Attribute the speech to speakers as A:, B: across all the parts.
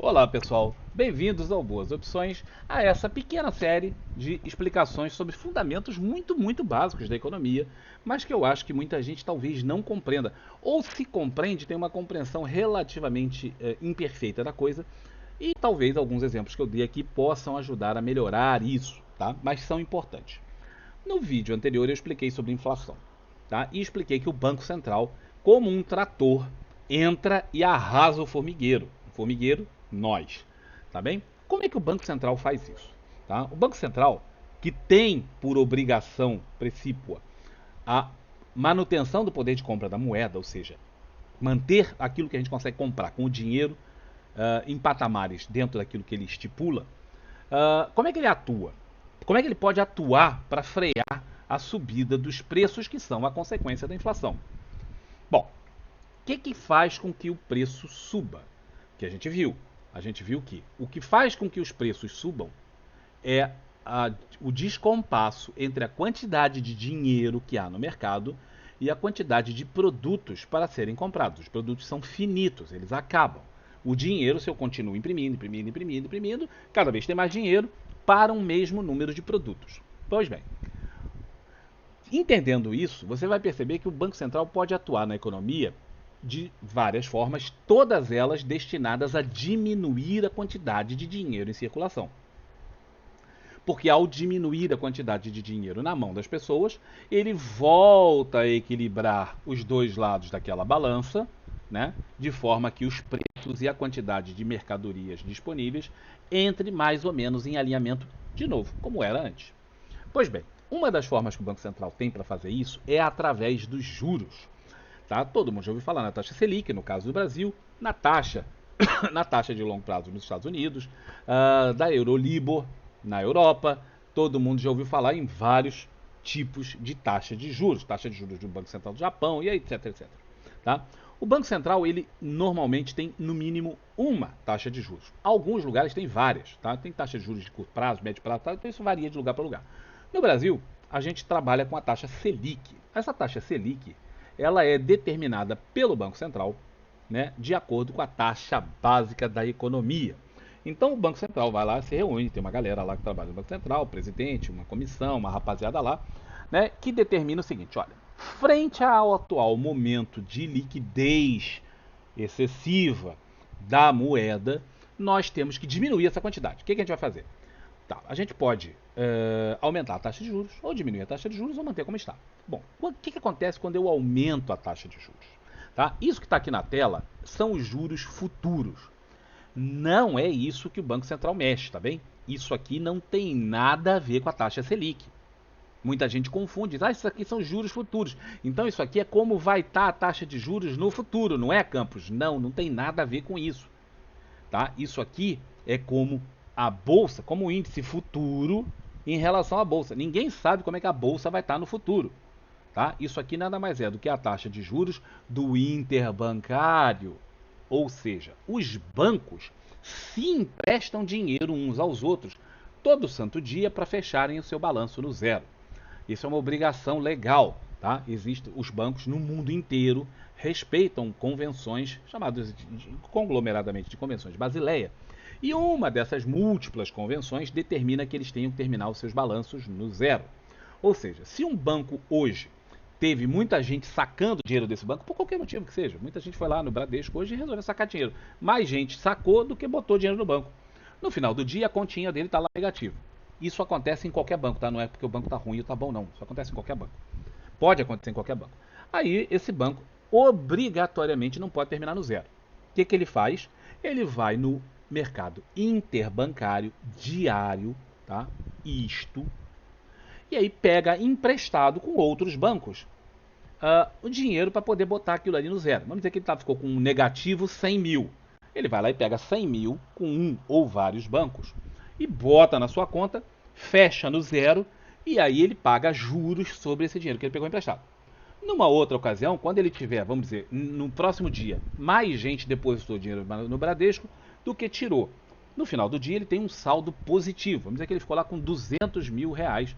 A: Olá pessoal, bem-vindos ao Boas Opções, a essa pequena série de explicações sobre fundamentos muito básicos da economia, mas que eu acho que muita gente talvez não compreenda, ou se compreende, tem uma compreensão relativamente imperfeita da coisa, e talvez alguns exemplos que eu dei aqui possam ajudar a melhorar isso, tá? Mas são importantes. No vídeo anterior eu expliquei sobre inflação, tá? E expliquei que o Banco Central, como um trator, entra e arrasa o formigueiro. O formigueiro, nós, tá bem? Como é que o Banco Central faz isso? Tá? O Banco Central, que tem por obrigação precípua a manutenção do poder de compra da moeda, ou seja, manter aquilo que a gente consegue comprar com o dinheiro em patamares dentro daquilo que ele estipula, como é que ele atua? Como é que ele pode atuar para frear a subida dos preços que são a consequência da inflação? Bom, o que faz com que o preço suba? Que a gente viu. A gente viu que o que faz com que os preços subam é o descompasso entre a quantidade de dinheiro que há no mercado e a quantidade de produtos para serem comprados. Os produtos são finitos, eles acabam. O dinheiro, se eu continuo imprimindo, cada vez tem mais dinheiro para um mesmo número de produtos. Pois bem, entendendo isso, você vai perceber que o Banco Central pode atuar na economia de várias formas, todas elas destinadas a diminuir a quantidade de dinheiro em circulação. Porque ao diminuir a quantidade de dinheiro na mão das pessoas, ele volta a equilibrar os dois lados daquela balança, né? De forma que os preços e a quantidade de mercadorias disponíveis entre mais ou menos em alinhamento de novo, como era antes. Pois bem, uma das formas que o Banco Central tem para fazer isso é através dos juros. Tá? Todo mundo já ouviu falar na taxa Selic, no caso do Brasil, na taxa, na taxa de longo prazo nos Estados Unidos, da Eurolibor na Europa. Todo mundo já ouviu falar em vários tipos de taxa de juros do Banco Central do Japão e etc. Tá? O Banco Central, ele normalmente tem no mínimo uma taxa de juros. Alguns lugares têm várias, tá? Tem taxa de juros de curto prazo, médio prazo, tá? Então isso varia de lugar para lugar. No Brasil, a gente trabalha com a taxa Selic. Essa taxa Selic, ela é determinada pelo Banco Central, né, de acordo com a taxa básica da economia. Então o Banco Central vai lá, se reúne, tem uma galera lá que trabalha no Banco Central, presidente, uma comissão, uma rapaziada lá, né, que determina o seguinte, olha, frente ao atual momento de liquidez excessiva da moeda, nós temos que diminuir essa quantidade. O que a gente vai fazer? Tá, a gente pode aumentar a taxa de juros, ou diminuir a taxa de juros, ou manter como está. Bom, o que acontece quando eu aumento a taxa de juros? Tá? Isso que está aqui na tela são os juros futuros. Não é isso que o Banco Central mexe, tá bem? Isso aqui não tem nada a ver com a taxa Selic. Muita gente confunde, isso aqui são juros futuros. Então isso aqui é como vai estar a taxa de juros no futuro, não é, Campos? Não, não tem nada a ver com isso. Tá? Isso aqui é como a bolsa, como o índice futuro em relação à bolsa. Ninguém sabe como é que a bolsa vai estar no futuro. Tá? Isso aqui nada mais é do que a taxa de juros do interbancário. Ou seja, os bancos se emprestam dinheiro uns aos outros todo santo dia para fecharem o seu balanço no zero. Isso é uma obrigação legal. Tá? Os bancos no mundo inteiro respeitam convenções chamadas conglomeradamente de convenções de Basileia. E uma dessas múltiplas convenções determina que eles tenham que terminar os seus balanços no zero. Ou seja, se um banco hoje teve muita gente sacando dinheiro desse banco, por qualquer motivo que seja, muita gente foi lá no Bradesco hoje e resolveu sacar dinheiro. Mais gente sacou do que botou dinheiro no banco. No final do dia, a continha dele está lá negativa. Isso acontece em qualquer banco, tá? Não é porque o banco está ruim ou está bom, não. Isso acontece em qualquer banco. Pode acontecer em qualquer banco. Aí, esse banco, obrigatoriamente, não pode terminar no zero. O que ele faz? Ele vai no mercado interbancário diário, tá? Isto. E aí pega emprestado com outros bancos o dinheiro para poder botar aquilo ali no zero. Vamos dizer que ele ficou com um negativo 100 mil. Ele vai lá e pega 100 mil com um ou vários bancos e bota na sua conta, fecha no zero e aí ele paga juros sobre esse dinheiro que ele pegou emprestado. Numa outra ocasião, quando ele tiver, vamos dizer, no próximo dia, mais gente depositou dinheiro no Bradesco do que tirou. No final do dia, ele tem um saldo positivo. Vamos dizer que ele ficou lá com 200 mil reais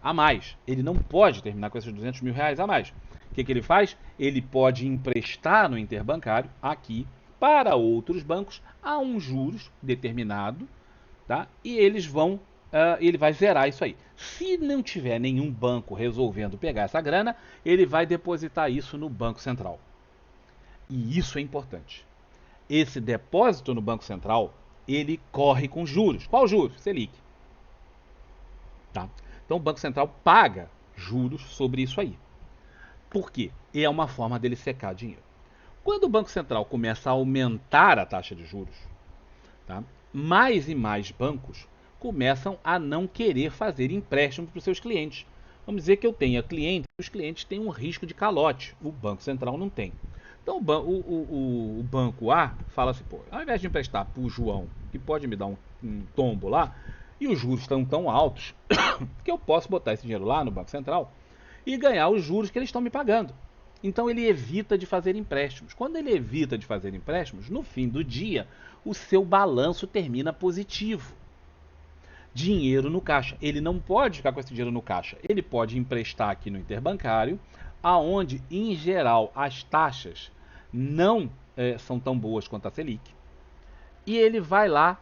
A: a mais. Ele não pode terminar com esses 200 mil reais a mais. O que ele faz? Ele pode emprestar no interbancário, aqui, para outros bancos a um juros determinado, tá? E ele vai zerar isso aí. Se não tiver nenhum banco resolvendo pegar essa grana, ele vai depositar isso no Banco Central. E isso é importante. Esse depósito no Banco Central, ele corre com juros. Qual juros? Selic. Tá? Então o Banco Central paga juros sobre isso aí. Por quê? É uma forma dele secar dinheiro. Quando o Banco Central começa a aumentar a taxa de juros, tá? Mais e mais bancos começam a não querer fazer empréstimos para os seus clientes. Vamos dizer que eu tenha clientes, os clientes têm um risco de calote, o Banco Central não tem. Então o banco A fala assim, pô, ao invés de emprestar para o João, que pode me dar um tombo lá, e os juros estão tão altos, que eu posso botar esse dinheiro lá no Banco Central e ganhar os juros que eles estão me pagando. Então ele evita de fazer empréstimos. Quando ele evita de fazer empréstimos, no fim do dia, o seu balanço termina positivo. Dinheiro no caixa. Ele não pode ficar com esse dinheiro no caixa. Ele pode emprestar aqui no interbancário, aonde, em geral, as taxas não são tão boas quanto a Selic. E ele vai lá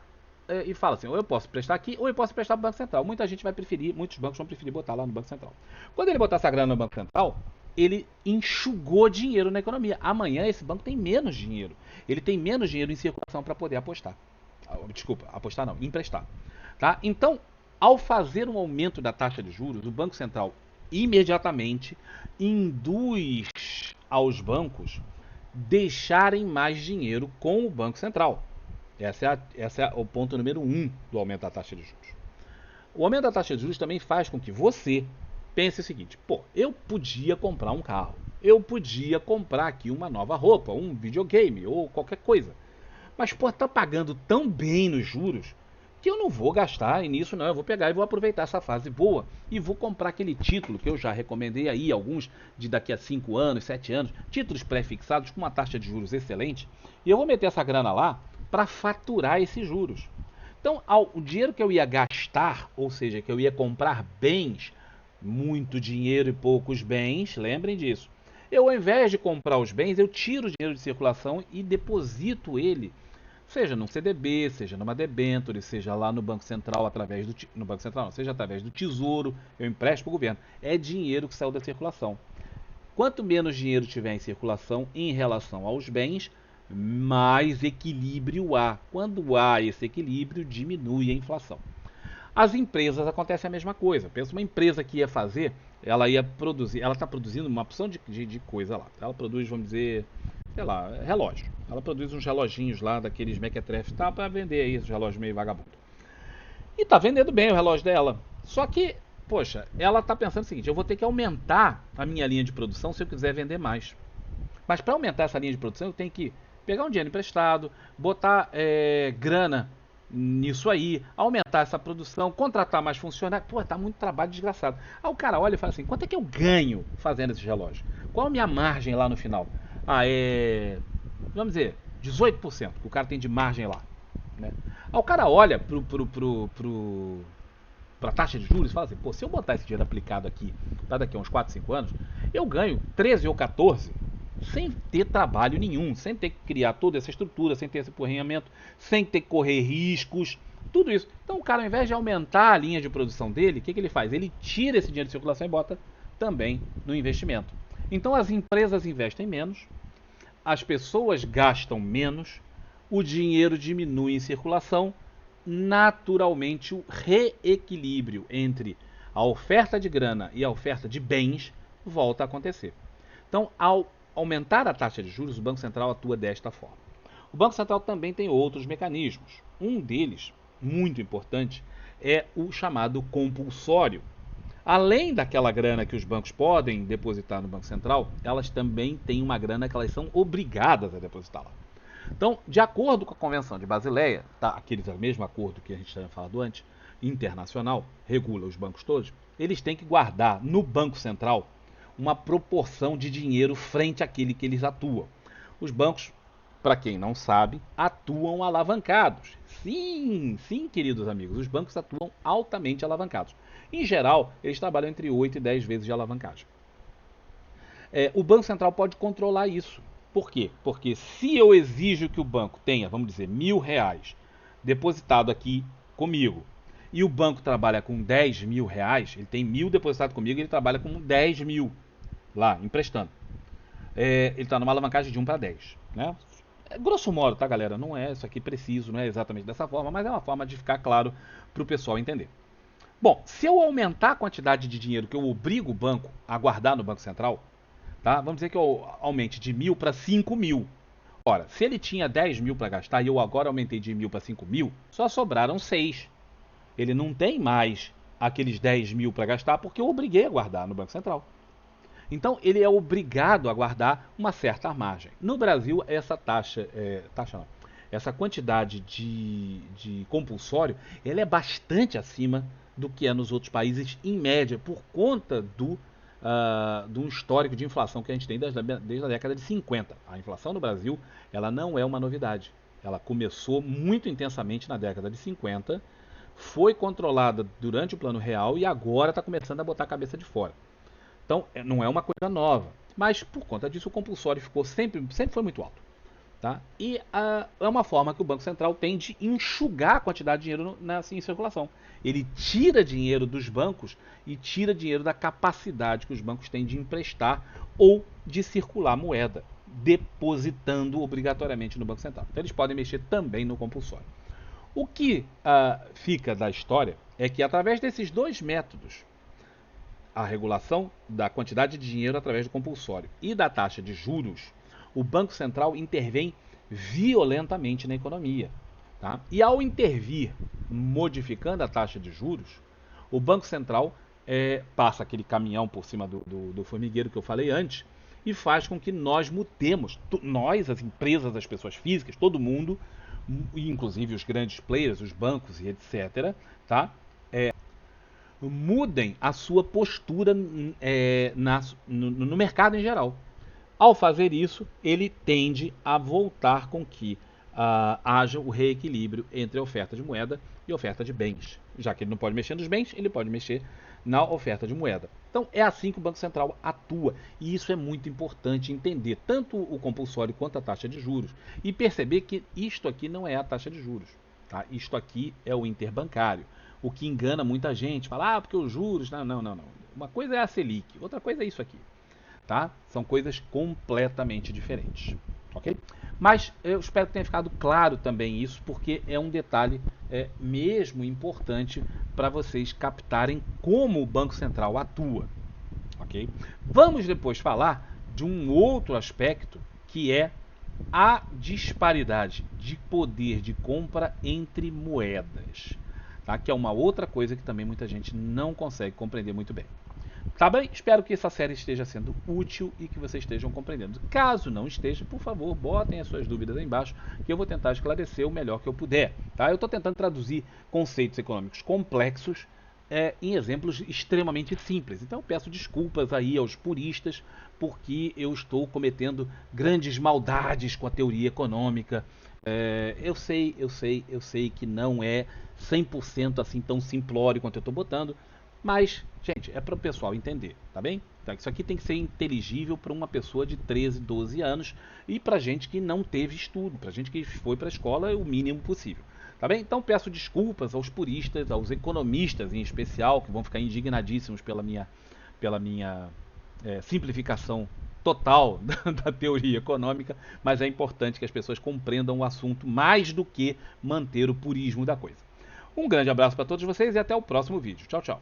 A: e fala assim, ou eu posso prestar aqui, ou eu posso prestar para o Banco Central. Muita gente vai preferir, muitos bancos vão preferir botar lá no Banco Central. Quando ele botar essa grana no Banco Central, ele enxugou dinheiro na economia. Amanhã esse banco tem menos dinheiro. Ele tem menos dinheiro em circulação para poder apostar. Desculpa, apostar não, emprestar. Tá? Então, ao fazer um aumento da taxa de juros, o Banco Central imediatamente induz aos bancos deixarem mais dinheiro com o Banco Central. Esse é o ponto número 1 do aumento da taxa de juros. O aumento da taxa de juros também faz com que você pense o seguinte, pô, eu podia comprar um carro, eu podia comprar aqui uma nova roupa, um videogame ou qualquer coisa. Mas, pô, tá pagando tão bem nos juros que eu não vou gastar e nisso não, eu vou pegar e vou aproveitar essa fase boa e vou comprar aquele título que eu já recomendei aí, alguns de daqui a 5 anos, 7 anos, títulos pré-fixados com uma taxa de juros excelente, e eu vou meter essa grana lá para faturar esses juros. Então, o dinheiro que eu ia gastar, ou seja, que eu ia comprar bens, muito dinheiro e poucos bens, lembrem disso. Eu, ao invés de comprar os bens, eu tiro o dinheiro de circulação e deposito ele, seja num CDB, seja numa debênture, seja lá no Banco Central, no Banco Central não, seja através do Tesouro, eu empresto para o governo. É dinheiro que saiu da circulação. Quanto menos dinheiro tiver em circulação em relação aos bens, mais equilíbrio há. Quando há esse equilíbrio, diminui a inflação. As empresas acontece a mesma coisa. Pensa uma empresa que ia fazer, ela ia produzir, ela está produzindo uma opção de coisa lá. Ela produz, vamos dizer, sei lá, relógio. Ela produz uns reloginhos lá, daqueles mequetrefe, tá, para vender aí, esses relógios meio vagabundo. E tá vendendo bem o relógio dela. Só que, poxa, ela tá pensando o seguinte, eu vou ter que aumentar a minha linha de produção se eu quiser vender mais. Mas para aumentar essa linha de produção, eu tenho que pegar um dinheiro emprestado, botar grana nisso aí, aumentar essa produção, contratar mais funcionários. Pô, tá muito trabalho desgraçado. Aí o cara olha e fala assim, quanto é que eu ganho fazendo esses relógios? Qual a minha margem lá no final? Vamos dizer, 18% que o cara tem de margem lá. Né? Aí o cara olha para a taxa de juros e fala assim, pô, se eu botar esse dinheiro aplicado aqui para daqui a uns 4, 5 anos, eu ganho 13 ou 14 sem ter trabalho nenhum, sem ter que criar toda essa estrutura, sem ter esse porrenhamento, sem ter que correr riscos, tudo isso. Então o cara, ao invés de aumentar a linha de produção dele, o que ele faz? Ele tira esse dinheiro de circulação e bota também no investimento. Então as empresas investem menos, as pessoas gastam menos, o dinheiro diminui em circulação, naturalmente o reequilíbrio entre a oferta de grana e a oferta de bens volta a acontecer. Então, ao aumentar a taxa de juros, o Banco Central atua desta forma. O Banco Central também tem outros mecanismos. Um deles, muito importante, é o chamado compulsório. Além daquela grana que os bancos podem depositar no Banco Central, elas também têm uma grana que elas são obrigadas a depositar lá. Então, de acordo com a Convenção de Basileia, tá, aquele mesmo acordo que a gente tinha falado antes, internacional, regula os bancos todos, eles têm que guardar no Banco Central uma proporção de dinheiro frente àquele que eles atuam. Os bancos, para quem não sabe, atuam alavancados. Sim, sim, queridos amigos, os bancos atuam altamente alavancados. Em geral, eles trabalham entre 8 e 10 vezes de alavancagem. O Banco Central pode controlar isso. Por quê? Porque se eu exijo que o banco tenha, vamos dizer, R$ 1.000 depositado aqui comigo, e o banco trabalha com R$ 10.000, ele tem 1.000 depositado comigo e ele trabalha com 10.000 lá, emprestando. Ele está numa alavancagem de 1 para 10, né? Grosso modo, tá, galera? Não é isso aqui preciso, não é exatamente dessa forma, mas é uma forma de ficar claro para o pessoal entender. Bom, se eu aumentar a quantidade de dinheiro que eu obrigo o banco a guardar no Banco Central, tá? Vamos dizer que eu aumente de 1.000 para 5.000. Ora, se ele tinha 10.000 para gastar e eu agora aumentei de 1.000 para 5.000, só sobraram 6. Ele não tem mais aqueles 10.000 para gastar porque eu obriguei a guardar no Banco Central. Então ele é obrigado a guardar uma certa margem. No Brasil, essa taxa não, essa quantidade de compulsório, ela é bastante acima do que é nos outros países, em média, por conta do histórico de inflação que a gente tem desde a década de 50. A inflação no Brasil, ela não é uma novidade. Ela começou muito intensamente na década de 50, foi controlada durante o Plano Real e agora está começando a botar a cabeça de fora. Então, não é uma coisa nova, mas por conta disso o compulsório ficou sempre foi muito alto. Tá? E é uma forma que o Banco Central tem de enxugar a quantidade de dinheiro em circulação. Ele tira dinheiro dos bancos e tira dinheiro da capacidade que os bancos têm de emprestar ou de circular moeda, depositando obrigatoriamente no Banco Central. Então eles podem mexer também no compulsório. O que fica da história é que através desses dois métodos, a regulação da quantidade de dinheiro através do compulsório e da taxa de juros, o Banco Central intervém violentamente na economia. Tá? E ao intervir modificando a taxa de juros, o Banco Central passa aquele caminhão por cima do formigueiro que eu falei antes e faz com que nós mutemos, nós, as empresas, as pessoas físicas, todo mundo, inclusive os grandes players, os bancos e etc., tá? Mudem a sua postura no mercado em geral. Ao fazer isso, ele tende a voltar com que haja o reequilíbrio entre a oferta de moeda e a oferta de bens. Já que ele não pode mexer nos bens, ele pode mexer na oferta de moeda. Então é assim que o Banco Central atua. E isso é muito importante entender, tanto o compulsório quanto a taxa de juros. E perceber que isto aqui não é a taxa de juros. Tá? Isto aqui é o interbancário. O que engana muita gente. Fala, porque os juros... Não. Uma coisa é a Selic, outra coisa é isso aqui. Tá? São coisas completamente diferentes. Ok? Mas eu espero que tenha ficado claro também isso, porque é um detalhe mesmo importante para vocês captarem como o Banco Central atua. Ok? Vamos depois falar de um outro aspecto que é a disparidade de poder de compra entre moedas. Tá? Que é uma outra coisa que também muita gente não consegue compreender muito bem. Tá bem? Espero que essa série esteja sendo útil e que vocês estejam compreendendo. Caso não esteja, por favor, botem as suas dúvidas aí embaixo, que eu vou tentar esclarecer o melhor que eu puder. Tá? Eu estou tentando traduzir conceitos econômicos complexos em exemplos extremamente simples. Então eu peço desculpas aí aos puristas, porque eu estou cometendo grandes maldades com a teoria econômica. Eu sei que não é 100% assim tão simplório quanto eu estou botando, mas, gente, é para o pessoal entender, tá bem? Então, isso aqui tem que ser inteligível para uma pessoa de 13, 12 anos e para gente que não teve estudo, para gente que foi para a escola o mínimo possível, tá bem? Então peço desculpas aos puristas, aos economistas em especial, que vão ficar indignadíssimos pela minha simplificação total da teoria econômica, mas é importante que as pessoas compreendam o assunto mais do que manter o purismo da coisa. Um grande abraço para todos vocês e até o próximo vídeo. Tchau, tchau.